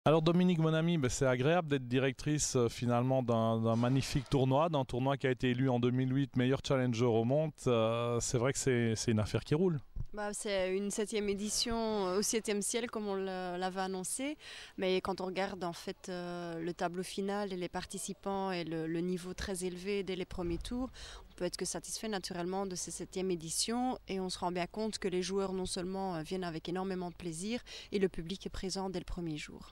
Alors Dominique, mon ami, ben, c'est agréable d'être directrice finalement d'un magnifique tournoi, d'un tournoi qui a été élu en 2008 meilleur challenger au monde. C'est vrai que c'est une affaire qui roule. C'est une septième édition au septième ciel comme on l'avait annoncé, mais quand on regarde en fait le tableau final et les participants et le niveau très élevé dès les premiers tours, on peut être que satisfait naturellement de cette septième édition et on se rend bien compte que les joueurs non seulement viennent avec énormément de plaisir et le public est présent dès le premier jour.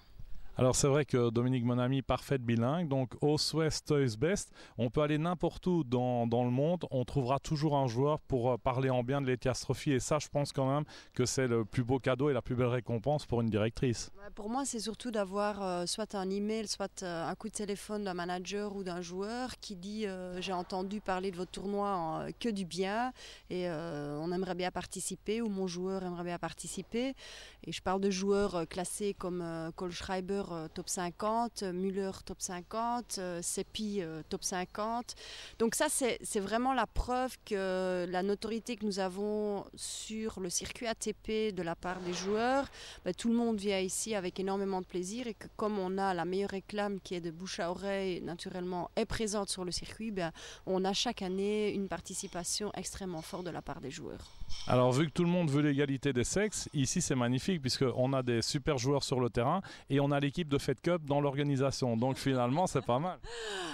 Alors c'est vrai que Dominique, mon ami, parfaite bilingue, donc Ost-West, Toys Best, on peut aller n'importe où dans le monde, on trouvera toujours un joueur pour parler en bien de l'ETIAS Trophy et ça je pense quand même que c'est le plus beau cadeau et la plus belle récompense pour une directrice. Pour moi, c'est surtout d'avoir soit un email, soit un coup de téléphone d'un manager ou d'un joueur qui dit j'ai entendu parler de votre tournoi que du bien et on aimerait bien participer ou mon joueur aimerait bien participer. Et je parle de joueurs classés comme Kohlschreiber top 50, Müller top 50, Seppi top 50. Donc ça, c'est vraiment la preuve que la notoriété que nous avons sur le circuit ATP de la part des joueurs, tout le monde vient ici avec énormément de plaisir et que comme on a la meilleure réclame qui est de bouche à oreille, naturellement, est présente sur le circuit, on a chaque année une participation extrêmement forte de la part des joueurs. Alors vu que tout le monde veut l'égalité des sexes, ici c'est magnifique puisqu'on a des super joueurs sur le terrain et on a l'équipe de Fed Cup dans l'organisation. Donc finalement c'est pas mal.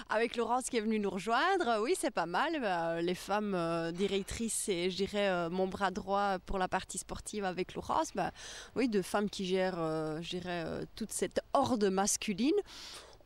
Avec Laurence qui est venue nous rejoindre, oui c'est pas mal. Les femmes directrices et je dirais mon bras droit pour la partie sportive avec Laurence, oui, deux femmes qui gèrent je dirais, toute cette horde masculine.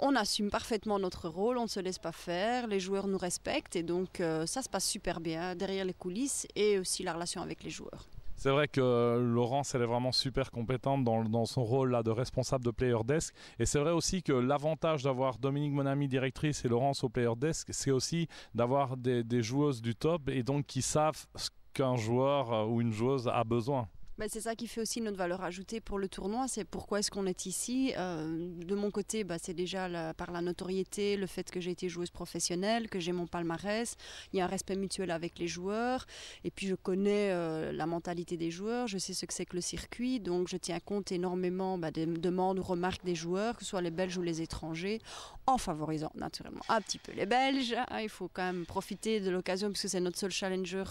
On assume parfaitement notre rôle, on ne se laisse pas faire, les joueurs nous respectent et donc ça se passe super bien derrière les coulisses et aussi la relation avec les joueurs. C'est vrai que Laurence, elle est vraiment super compétente dans son rôle là, de responsable de Player Desk. Et c'est vrai aussi que l'avantage d'avoir Dominique, mon ami, directrice, et Laurence au Player Desk, c'est aussi d'avoir des joueuses du top et donc qui savent ce qu'un joueur ou une joueuse a besoin. C'est ça qui fait aussi notre valeur ajoutée pour le tournoi, c'est pourquoi est-ce qu'on est ici. De mon côté, c'est déjà par la notoriété, le fait que j'ai été joueuse professionnelle, que j'ai mon palmarès, il y a un respect mutuel avec les joueurs, et puis je connais la mentalité des joueurs, je sais ce que c'est que le circuit, donc je tiens compte énormément des demandes ou remarques des joueurs, que ce soit les Belges ou les étrangers, en favorisant naturellement un petit peu les Belges. Il faut quand même profiter de l'occasion, puisque c'est notre seul challenger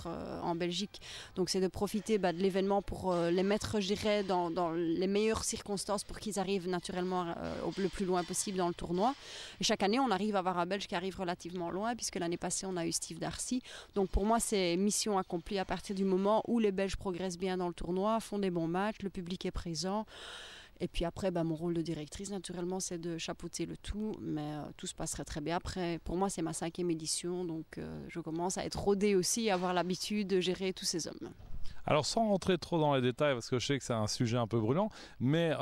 en Belgique, donc c'est de profiter de l'événement pour les mettre, je dirais, dans les meilleures circonstances pour qu'ils arrivent naturellement le plus loin possible dans le tournoi. Et chaque année, on arrive à avoir un Belge qui arrive relativement loin, puisque l'année passée, on a eu Steve Darcy. Donc pour moi, c'est mission accomplie à partir du moment où les Belges progressent bien dans le tournoi, font des bons matchs, le public est présent. Et puis après, mon rôle de directrice, naturellement, c'est de chapeauter le tout, mais tout se passerait très bien. Après, pour moi, c'est ma 5e édition, donc je commence à être rodée aussi, à avoir l'habitude de gérer tous ces hommes. Alors sans rentrer trop dans les détails, parce que je sais que c'est un sujet un peu brûlant, mais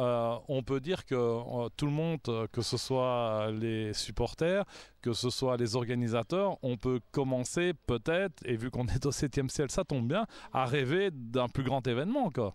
on peut dire que tout le monde, que ce soit les supporters, que ce soit les organisateurs, on peut commencer peut-être, et vu qu'on est au 7e ciel, ça tombe bien, à rêver d'un plus grand événement, quoi.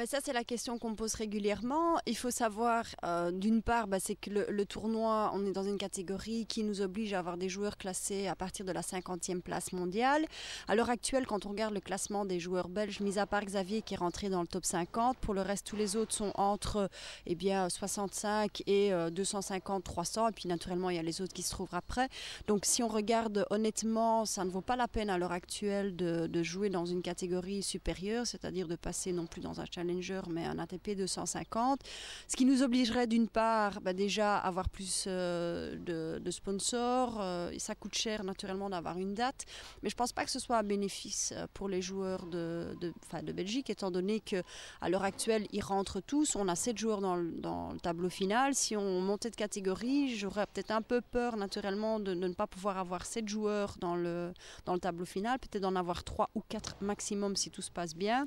Ça, c'est la question qu'on me pose régulièrement. Il faut savoir, d'une part, c'est que le tournoi, on est dans une catégorie qui nous oblige à avoir des joueurs classés à partir de la 50e place mondiale. À l'heure actuelle, quand on regarde le classement des joueurs belges, mis à part Xavier qui est rentré dans le top 50, pour le reste, tous les autres sont entre 65 et 250, 300. Et puis, naturellement, il y a les autres qui se trouvent après. Donc, si on regarde honnêtement, ça ne vaut pas la peine à l'heure actuelle de jouer dans une catégorie supérieure, c'est-à-dire de passer non plus dans un challenger, mais un ATP 250, ce qui nous obligerait d'une part déjà à avoir plus de sponsors, ça coûte cher naturellement d'avoir une date, mais je ne pense pas que ce soit un bénéfice pour les joueurs de Belgique, étant donné qu'à l'heure actuelle ils rentrent tous, on a 7 joueurs dans le tableau final. Si on montait de catégorie, j'aurais peut-être un peu peur naturellement de ne pas pouvoir avoir 7 joueurs dans le tableau final, peut-être d'en avoir 3 ou 4 maximum si tout se passe bien.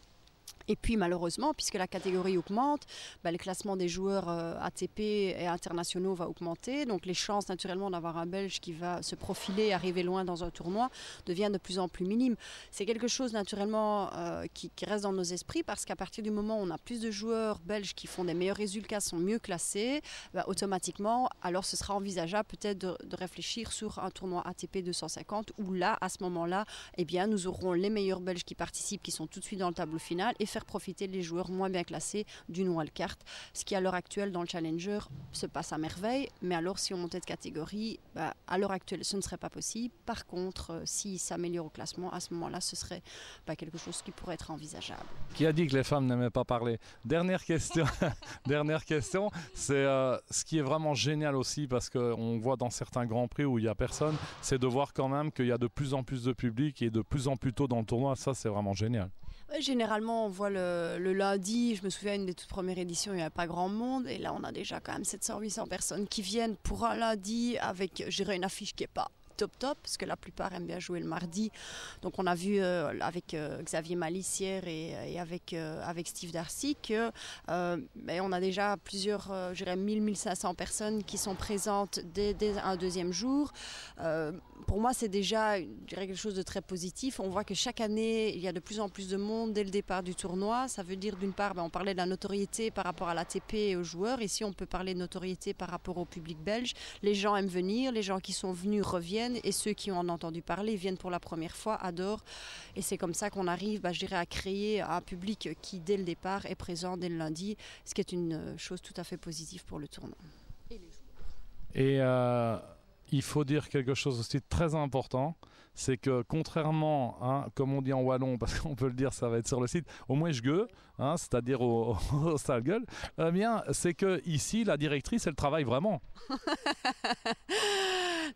Et puis malheureusement, puisque la catégorie augmente, le classement des joueurs ATP et internationaux va augmenter. Donc les chances naturellement d'avoir un Belge qui va se profiler, arriver loin dans un tournoi, deviennent de plus en plus minimes. C'est quelque chose naturellement qui reste dans nos esprits, parce qu'à partir du moment où on a plus de joueurs belges qui font des meilleurs résultats, sont mieux classés, automatiquement, alors ce sera envisageable peut-être de réfléchir sur un tournoi ATP 250, où là, à ce moment-là, nous aurons les meilleurs Belges qui participent, qui sont tout de suite dans le tableau final, et faire profiter les joueurs moins bien classés d'une wildcard, ce qui à l'heure actuelle dans le Challenger se passe à merveille, mais alors si on montait de catégorie, à l'heure actuelle ce ne serait pas possible. Par contre, s'ils s'améliorent au classement, à ce moment-là ce serait quelque chose qui pourrait être envisageable. Qui a dit que les femmes n'aimaient pas parler? Dernière question, dernière question, c'est ce qui est vraiment génial aussi, parce qu'on voit dans certains grands prix où il n'y a personne, c'est de voir quand même qu'il y a de plus en plus de public et de plus en plus tôt dans le tournoi. Ça, c'est vraiment génial. Généralement, on voit le lundi, je me souviens, une des toutes premières éditions, il n'y avait pas grand monde. Et là, on a déjà quand même 700-800 personnes qui viennent pour un lundi avec, je dirais, une affiche qui n'est pas top, parce que la plupart aiment bien jouer le mardi. Donc on a vu avec Xavier Malissière et avec Steve Darcy que on a déjà plusieurs, je dirais 1000-1500 personnes qui sont présentes dès un deuxième jour. Pour moi, c'est déjà, je dirais, quelque chose de très positif. On voit que chaque année, il y a de plus en plus de monde dès le départ du tournoi. Ça veut dire, d'une part, on parlait de la notoriété par rapport à l'ATP et aux joueurs. Ici, on peut parler de notoriété par rapport au public belge. Les gens aiment venir, les gens qui sont venus reviennent, et ceux qui en ont entendu parler viennent pour la première fois, adorent. Et c'est comme ça qu'on arrive, je dirais, à créer un public qui, dès le départ, est présent dès le lundi, ce qui est une chose tout à fait positive pour le tournoi. Et il faut dire quelque chose aussi de très important, c'est que contrairement, comme on dit en wallon, parce qu'on peut le dire, ça va être sur le site, au moins je gueule, c'est-à-dire au sale gueule, c'est que ici la directrice, elle travaille vraiment.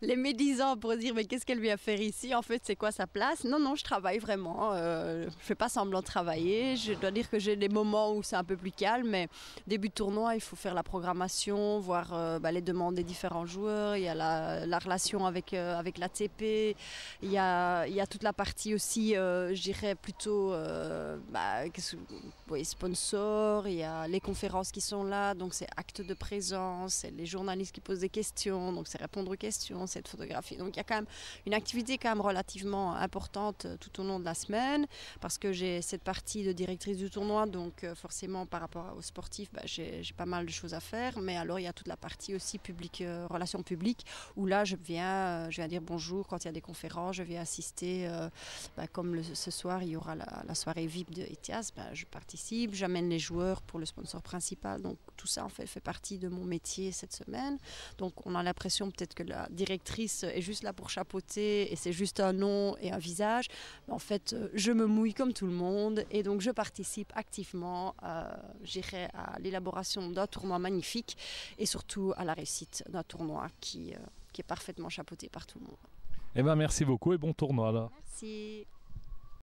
Les médisants pour dire mais qu'est-ce qu'elle vient faire ici, en fait c'est quoi sa place? Non, je travaille vraiment, je fais pas semblant de travailler. Je dois dire que j'ai des moments où c'est un peu plus calme, mais début de tournoi il faut faire la programmation, voir les demandes des différents joueurs, il y a la relation avec l'ATP, il y a toute la partie aussi, je dirais plutôt sponsors, il y a les conférences qui sont là, donc c'est acte de présence, c'est les journalistes qui posent des questions, donc c'est répondre aux questions, c'est de photographier. Donc il y a quand même une activité quand même relativement importante tout au long de la semaine, parce que j'ai cette partie de directrice du tournoi, donc forcément par rapport aux sportifs, j'ai pas mal de choses à faire, mais alors il y a toute la partie aussi publique, relations publiques, où là je viens dire bonjour quand il y a des conférences, je viens assister, comme ce soir il y aura la soirée VIP de ETIAS, je participe, j'amène les joueurs pour le sponsor principal, donc tout ça en fait partie de mon métier cette semaine. Donc on a l'impression peut-être que la directrice est juste là pour chapeauter et c'est juste un nom et un visage. Mais en fait, je me mouille comme tout le monde et donc je participe activement à l'élaboration d'un tournoi magnifique et surtout à la réussite d'un tournoi qui est parfaitement chapeauté par tout le monde. Merci beaucoup et bon tournoi là. Merci.